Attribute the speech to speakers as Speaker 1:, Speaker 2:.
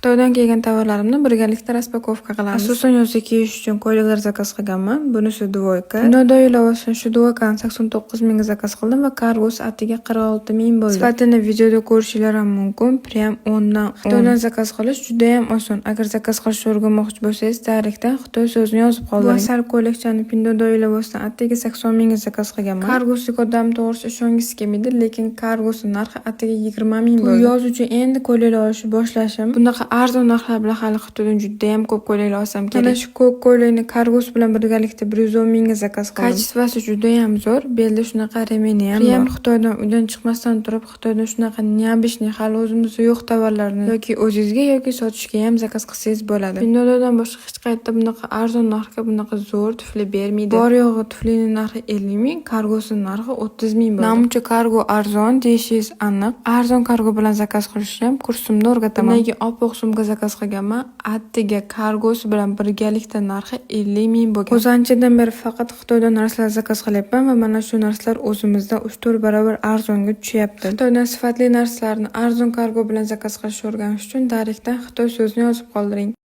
Speaker 1: Xitoydan kelgan tovarlarimni birgalikda raspakovka qilamiz. Asosan yozda kiyish uchun ko'ylaklar zakaz qilganman. Bunisi dvoyka. Dunyoda ilovasidan shu dvoykani 89 mingga zakaz qildim va kargosi atiga 46 ming bo'ldi. Sifatini videoda ko'rishingiz ham mumkin. Prям 10 dan 10. Xitoydan zakaz qilish juda ham oson. Agar zakaz qilishni o'rganmoqchi bo'lsangiz, tarixdan Xitoy so'zini yozib qoldiring. Bu asar ko'ylakchani Pinduoduo ilovasidan atiga 80 mingga zakaz qilganman. Kargosi kodam to'g'risi ishongisi kelmaydi, lekin kargosi narxi atiga 20 ming bo'ldi. Yoz uchun endi ko'ylaklar olishni boshlashim. Bunaqa arzon narxlar bilan hali Xitoydan juda ham ko'p ko'ylaklar olsam kerak. Mana shu ko'k ko'ylakni kargosi bilan birgalikda 110 mingga zakaz qildim. Kачествоsi juda ham zo'r. Belda shunaqa remeni ham bor. Xitoydan uydan chiqmasdan turib, Xitoydan shunaqa neobычный hali o'zimizda yo'q tovarlarni yoki o'zingizga yoki sotishga ham zakaz qilsangiz bo'ladi. Pinduoduodan boshqa hech qayerda bunaqa arzon narxga bunaqa zo'r tufli bermaydi. Bor yo'g'i tuflining narxi 50 ming, kargosining narxi 30 ming bo'ldi. Namuncha kargo arzon deyishingiz aniq. Arzon kargo bilan zakaz qilishni ham kursimda o'rgataman. Bundan oppoq sumka zakaz qilganman. Atiga kargosi bilan birgalikda narxi 50 ming bo'lgan. O'zanchadan beri faqat Xitoydan narsalar zakaz qilyapman va mana shu narsalar o'zimizda 3-4 barobar arzonga tushyapti. Xitoydan sifatli narsalarni arzon kargo bilan zakaz qilishni o'rganish uchun tarixdan Xitoy so'zini yozib qoldiring.